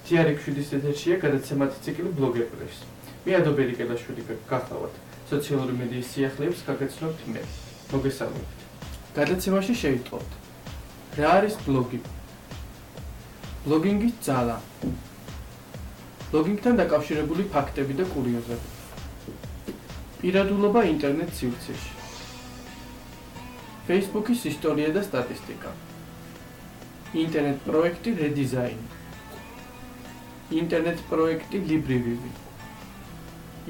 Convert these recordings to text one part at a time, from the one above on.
TRX-7-ის ეთერშია გადაცემათი ციკლი ბლოგერებს. მე ადობერი კელაშვილი გახლავთ. სოციალური მედიის სიახლეებს გაგაცნობთ მე. მოგესალმებით. გადაცემაში შევიტყობთ. რა არის ბლოგი? ბლოგინგის ძალა. ბლოგინგთან დაკავშირებული ფაქტები და კურიოზები. პირადულობა ინტერნეტ სივრცეში. Facebook-ის ისტორია და სტატისტიკა. ინტერნეტ პროექტი რედიზაინი. ინტერნეტ პროექტი LibriVivi.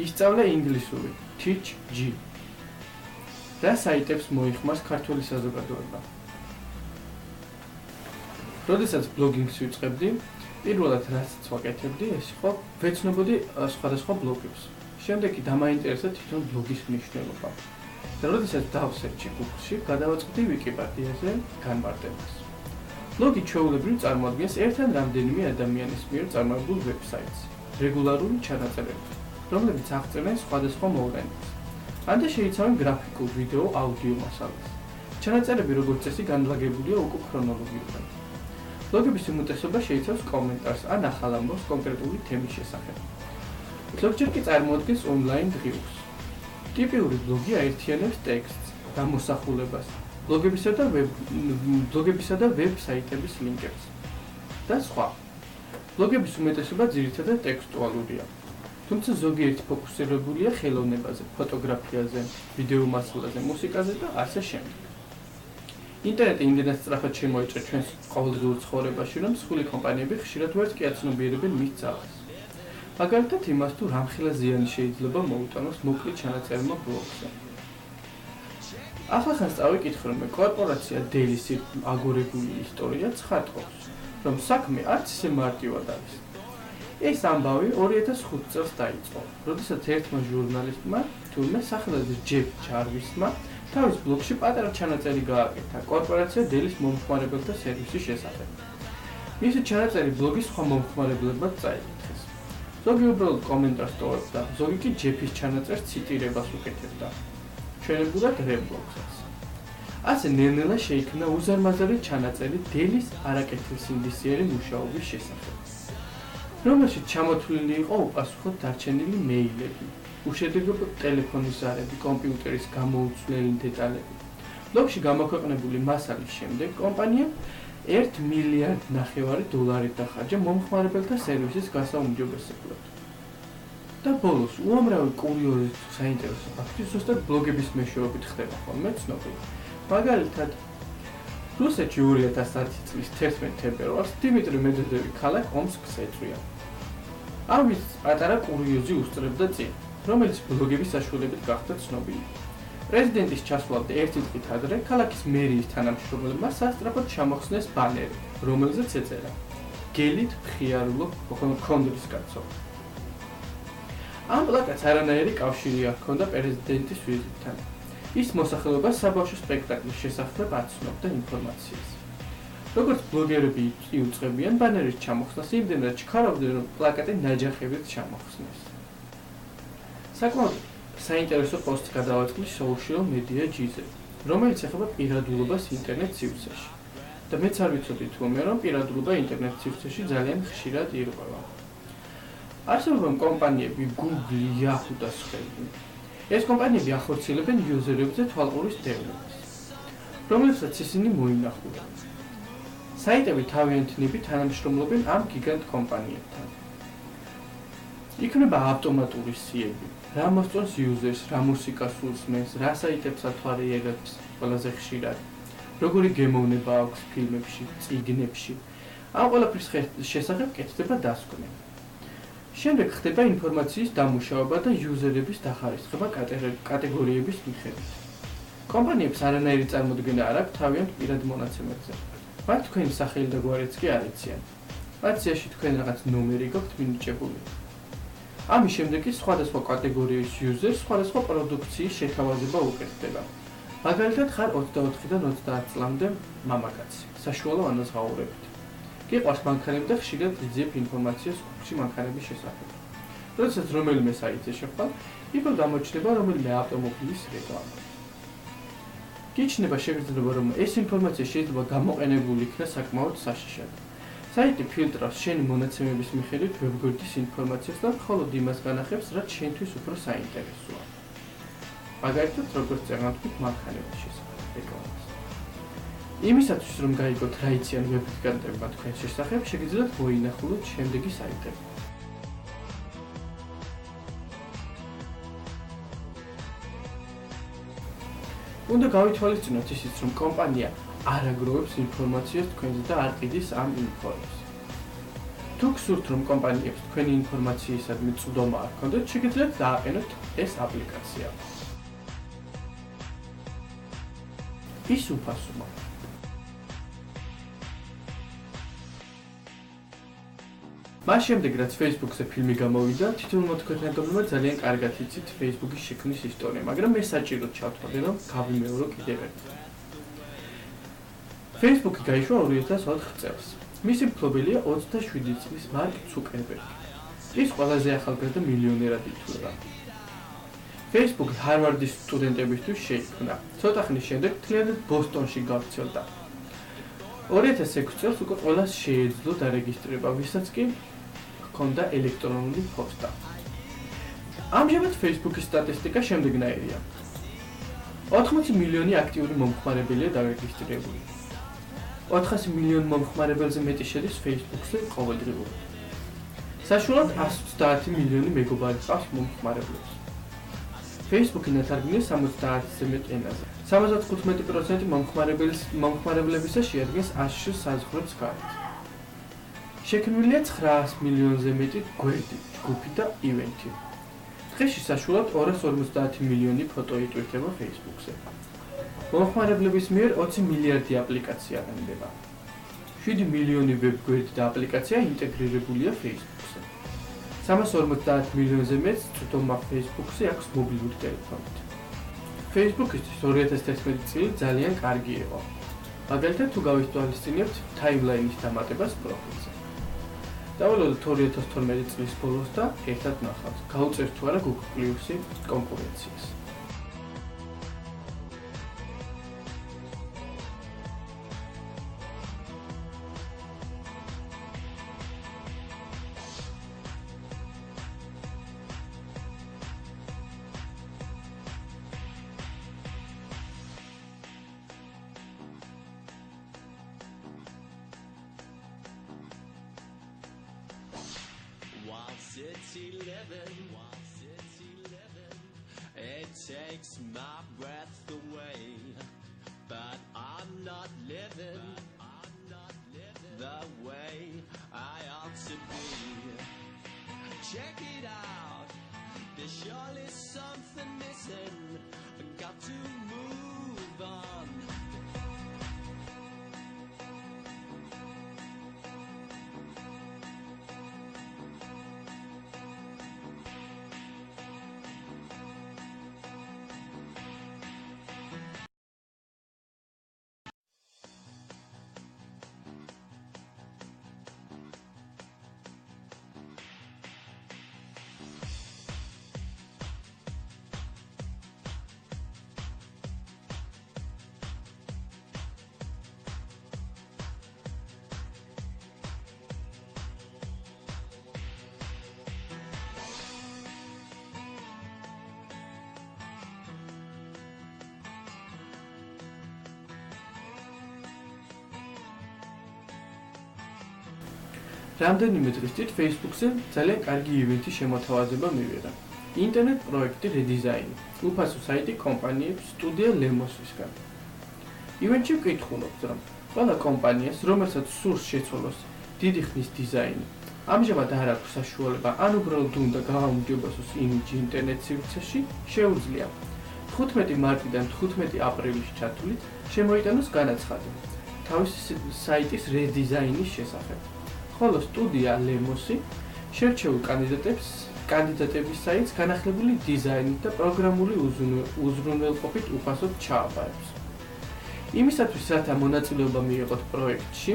ისწავლე ინგლისური TeachG. რა საიტებს მოიხმარს ქართული საზოგადოება? როდესაც ბლოგინგს ვიწყებდი, პირველად რასაც ვაკეთებდი, ეს იყო ვეცნობოდი სხვადასხვა ბლოგებს. შემდეგ დამაინტერესა თვითონ ბლოგის მნიშვნელობა. და როდესაც დავსერჩი Google-ში, გადავაწყდი Wikipediაზე განმარტებას. ბლოგი ჩვეულებრივ წარმოადგენს ერთ ან რამდენიმე ადამიანის მიერ წარმოებულ ვებსაიტს, რეგულარული ჩანაწერებით, რომლებიც აღწერენ სხვადასხვა მოვლენებს. ან შეიცავენ გრაფიკულ, ვიდეო, აუდიო მასალას. ჩანაწერები როგორც წესი განლაგებულია უკვე ქრონოლოგიურად. ბლოგების უმეტესობა შეიცავს კომენტარს ან ახალ ამბავს კონკრეტული თემის შესახებ. ზოგჯერ კი წარმოადგენს ონლაინ დღიურს. ტიპიური ბლოგი აერთიანებს ტექსტს, გამოსახულებას, ბლოგებისა და ვებსაიტების ლინკებს და სხვა. ბლოგების უმეტესობა ძირითადად ტექსტუალურია. თუმცა ზოგიერთი ფოკუსირებულია ხელოვნებაზე, ფოტოგრაფიაზე, ვიდეო მასალაზე, მუსიკაზე და ასე შემდეგ. ინტერნეტი იმდენად სწრაფად შემოეჭრა ჩვენს ყოველდღიურ ცხოვრებაში, რომ მსხვილი კომპანიები ხშირად ვერც კი აცნობიერებენ მის ძალას. მაგალითად იმას, თუ რამხელა ზიანი შეიძლება მოუტანოს მოკლე ჩანაწერმა ბლოგზე. ახლა წავიკითხე, რომ კორპორაცია Dell-ის აგორებული ისტორია ცხადყოფს, რომ საქმე არც ისე მარტივად არის. ეს ამბავი 2005 წელს დაიწყო, როდესაც ერთმა ჟურნალისტმა, თურმე სახელად ჯეფ ჯარვისმა, თავის ბლოგში პატარა ჩანაწერი გააკეთა კორპორაცია Dell-ის მომხმარებელთა სერვისის შესახებ. მისი ჩანაწერი ბლოგის სხვა მომხმარებლებმა წაიკითხეს. ზოგი უბრალოდ კომენტარს ტოვებდა, ზოგი კი ჯეფის ჩანაწერს ციტირებას უკეთებდა. ჩვენებურად რებლოგსაც. ასე ნელ-ნელა შეიქმნა უზარმაზარი ჩანაწერი Dell-ის არაკეთილსინდისიერი მუშაობის შესახებ, რომელშიც ჩამოთვლილი იყო უპასუხოდ დარჩენილი მეილები, უშედეგო ტელეფონის ზარები, კომპიუტერის გამოუცვლელი დეტალები. ბლოგში გამოქვეყნებული მასალის შემდეგ კომპანიამ $1.5 მილიარდი დახარჯა მომხმარებელთა სერვისის გასაუმჯობესებლად. და ბოლოს უამრავი კურიოზი საინტერესო ფაქტი ზუსტად ბლოგების მეშვეობით ხდება ხოლმე ცნობილი. მაგალითად, რუსეთში 2010 წლის 11 თებერვალს დიმიტრი მედვედევი ქალაქ ომსკს ეწვია. ამის პატარა კურიოზი უსწრებდა წინ, რომელიც ბლოგების საშუალებით გახდა ცნობილი. პრეზიდენტის ჩასვლამდე ერთი დღით ადრე ქალაქის მერიის თანამშრომლებმა სასწრაფოდ ჩამოხსნეს ბანერი, რომელზეც ეწერა: გელით მხიარულობ ქონდრის კაცო. ამ პლაკატს არანაირი კავშირი არ ჰქონდა პრეზიდენტის ვიზიტთან. ის მოსახლეობას საბავშვო სპექტაკლის შესახებ აცნობდა ინფორმაციას. როგორც ბლოგერები იუწყებიან ბანერის ჩამოხსნას, იმდენად ჩქარავდნენ, რომ პლაკატი ნაჯახებით ჩამოხსნეს. საკმაოდ საინტერესო პოსტი გადავაწყდი social media G-ზე, რომელიც ეხება პირადულობას ინტერნეტ სივრცეში. და მეც არ ვიცოდი თუმე, რომ პირადულობა ინტერნეტ სივრცეში ძალიან ხშირად ირღვევა. არსებობენ კომპანიები Google, Yahoo და სხვები. ეს კომპანიები ახორციელებენ იუზერებზე თვალყურის დევნებას, რომლებსაც ისინი მოინახულან. საიტები თავიანთნები თანამშრომლობენ ამ გიგანტ კომპანიებთან. იქნება ავტომატური სიები, რა მოსწონს იუზერს, რა მუსიკას უსმენს, რა საიტებს ათვალიერებს ყველაზე ხშირად, როგორი გემოვნება აქვს ფილმებში, წიგნებში. ამ ყველაფრის შესახებ კეთდება დასკვნა. შემდეგ ხდება ინფორმაციის დამუშავება და იუზერების დახარისხება კატეგორიების მიხედვით. კომპანიებს არანაირი წარმოდგენა არ აქვს თავიანთ პირად მონაცემებზე. მათ თქვენი სახელი და გვარიც კი არ იციან. მათ სიაში თქვენ რაღაც ნომერი გაქვთ მინიჭებული. ამის შემდეგ კი სხვადასხვა კატეგორიის იუზერს სხვადასხვა პროდუქციის შეთავაზება უკეთდება. მაგალითად ხარ 24-დან 30 წლამდე მამაკაცი, საშუალო ანაზღაურებით. გიყვარს მანქანები და ხშირად იძიებ ინფორმაციას გუგლში მანქანების შესახებ. როდესაც რომელიმე საიტზე შევხვალ, იქ გამოჩნდება რომელიმე ავტომობილის რეკლამა. გიჩნდება შეგრძნება, რომ ეს ინფორმაცია შეიძლება გამოყენებული იქნას საკმაოდ საშიშად. საიტი ფილტრავს შენი მონაცემების მიხედვით ვებგვერდის ინფორმაციას და მხოლოდ იმას განახებს, რაც შენთვის უფრო საინტერესოა. მაგალითად, როგორც წეგანთქვით მანქანების შესახებ რეკლამას. იმისათვის, რომ გაიგოთ რა იციან ვებ-გიგანტებმა თქვენს შესახებ, შეგიძლიათ მოინახულოთ შემდეგი საიტები. უნდა გავითვალისწინოთ ისიც, რომ კომპანია არ აგროვებს ინფორმაციას თქვენზე და არ ყიდის ამ ინფორმაციას. თუ გსურთ, რომ კომპანიებს თქვენი ინფორმაციისადმი წვდომა არ ჰქონდეთ, შეგიძლიათ დააყენოთ ეს აპლიკაცია. ის უფასოა. მას შემდეგ, რაც Facebook-ზე ფილმი გამოვიდა, თითოეულ მოთქვეთნაგებმა ძალიან კარგად იცით Facebook-ის შექმნის ისტორია, მაგრამ მე საჭიროდ ჩავთვალე, რომ გავიმეორო კიდევ ერთხელ. Facebook-ი გაიშვა 2004 წელს. მისი მფლობელია 27 წლის მარკ ცუკერბერგი. ის ყველაზე ახალგაზრდა მილიონერად ითვლება. Facebook-ი ჰარვარდის სტუდენტებისთვის შეიქმნა. ცოტა ხნის შემდეგ მთლიანად ბოსტონში გავრცელდა. 2006 წელს უკვე ყველას შეეძლო დარეგისტრირება, ვისაც კი ჰქონდა ელექტრონული ფოსტა. ამჟამად Facebook-ის სტატისტიკა შემდეგნაირია. 80 მილიონი აქტიური მომხმარებელია დარეგისტრირებული. 400 მილიონ მომხმარებელზე მეტი შედის Facebook-ზე ყოველდღიურად. საშუალოდ 130 მილიონი მეგობარი ჰყავს მომხმარებლებს. Facebook-ი ნათარგმნია 70-ზე მეტ ენაზე. 75% მომხმარებლებისა შეადგენს 100 საზღვრებს გარეთ. შექმნილია 900 მილიონზე მეტი გვერდი, ჯგუფი და ივენთი. დღეში საშუალოდ 250 მილიონი ფოტო იტვირთება Facebook-ზე. მომხმარებლების მიერ 20 მილიარდი აპლიკაცია ყენდება. 7 მილიონი ვებგვერდი და აპლიკაცია ინტეგრირებულია Facebook-ზე. 350 მილიონზე მეტ წვდომა Facebook-ზე აქვს მობილური ტელეფონით. Facebook-ისთვის 2011 წელი ძალიან კარგი იყო. მაგალითად, თუ გავითვალისწინებთ ტაიმლაინის დამატებას პროფილზე. დავალოდოთ 2012 წლის ბოლოს და ერთად ნახავთ, გაუწევთ თუ არა Google Plus-ი კონკურენციას. It's 11, it takes my breath away, but I'm not living the way I ought to be. Check it out, there's surely something missing, I got to move on. რამდენიმე დღის წინ Facebook-ზე ძალიან კარგი ივენთი შემოთავაზება მივიღა. ინტერნეტ პროექტი რედიზაინი, უფასო საიტი კომპანიებს სტუდია ლემოსისგან. ივენთში ვკითხულობთ, რომ ყველა კომპანიას, რომელსაც სურს შეცვალოს დიდი ხნის დიზაინი, ამჟამად არ აქვს საშუალება, ან უბრალოდ უნდა გააუმჯობესოს იმიჯი ინტერნეტ სივრცეში, შეუძლია 15 მარტიდან 15 აპრილის ჩათვლით შემოიტანოს განაცხადი თავისი საიტის რედიზაინის შესახებ. ხოლო სტუდია ლემოსი შერჩეულ კანდიდატების საიტს განახლებული დიზაინით და პროგრამული უზრუნველყოფით უფასოდ ჩააბარებს. იმისათვის, რათა მონაწილეობა მიიღოთ პროექტში,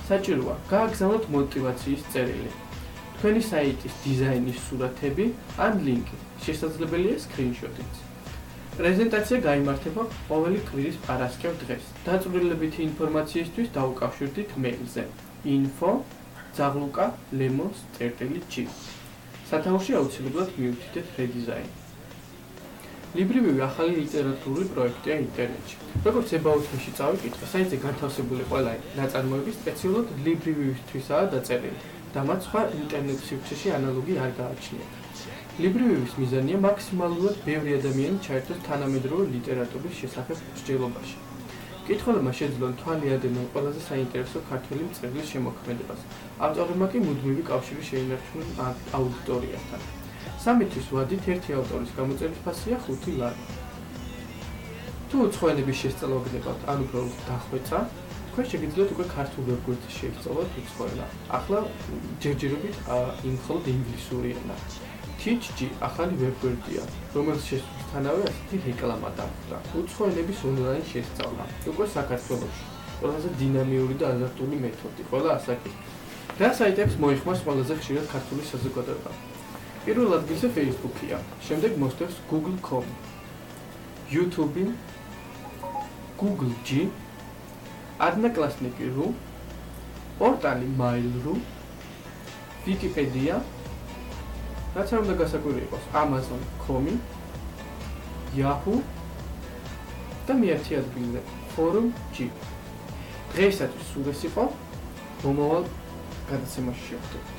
საჭიროა გააგზავნოთ მოტივაციის წერილი, თქვენი საიტის დიზაინის სურათები ან ლინკი, შესაძლებელია სკრინშოტიც. პრეზენტაცია გაიმართება ყოველი კვირის პარასკევ დღეს. დაწვრილებითი ინფორმაციისთვის დაუკავშირდით მეილზე info@ ძაღლუკა ლემონს წერტილი G. სათავეში აუცილებლად მივთითეთ რედიზაინი. ლიბრივივი ახალი ლიტერატურული პროექტია ინტერნეტში. როგორც ებაუთმეში წავიკითხე, საიტზე განთავსებული ყველა ნაწარმოები სპეციალურად ლიბრივივისთვისაა დაწერილი და მათ სხვა ინტერნეტ სივრცეში ანალოგი არ გააჩნიათ. ლიბრივივის მიზანია მაქსიმალურად ბევრი ადამიანი ჩაერთოს თანამედროვე ლიტერატურის შესახებ მსჯელობაში. მკითხველებმა შეძლონ თვალი ადევნონ ყველაზე საინტერესო ქართველი მწერლის შემოქმედებას. ავტორებმა კი მუდმივი კავშირი შეინარჩუნონ აუდიტორიასთან. 3 თვის ვადით ერთი ავტორის გამოწერის ფასია 5 ლარი. თუ უცხოენების შესწავლა გნებავთ, ან უბრალოდ დახვეწა, თქვენ შეგიძლიათ უკვე ქართულ ვებგვერდზე შეისწავლოთ უცხოენა. ახლა ჯერჯერობით მხოლოდ ინგლისური ენა. TeachG ახალი ვებგვერდია, რომელს შესვლისთანავე ასეთი რეკლამა დახვდა. უცხოენების ონლაინ შესწავლა. უკვე საქართველოში. ყველაზე დინამიური და აზარტული მეთოდი, ყველა ასაკის. რა საიტებს მოიხმარს ყველაზე ხშირად ქართული საზოგადოება? პირველ ადგილზე Facebook-ია, შემდეგ მოსდევს Google.com, YouTube, Google G, Одноклассники.ru, პორტალი Mail.ru, Wikipedia, რაც არ უნდა გასაკვირი იყოს, Amazon.com, Yahoo და მეათე ადგილზე Forum G. დღეისათვის სულ ეს იყო, მომავალ გადაცემაში შევხვდებით.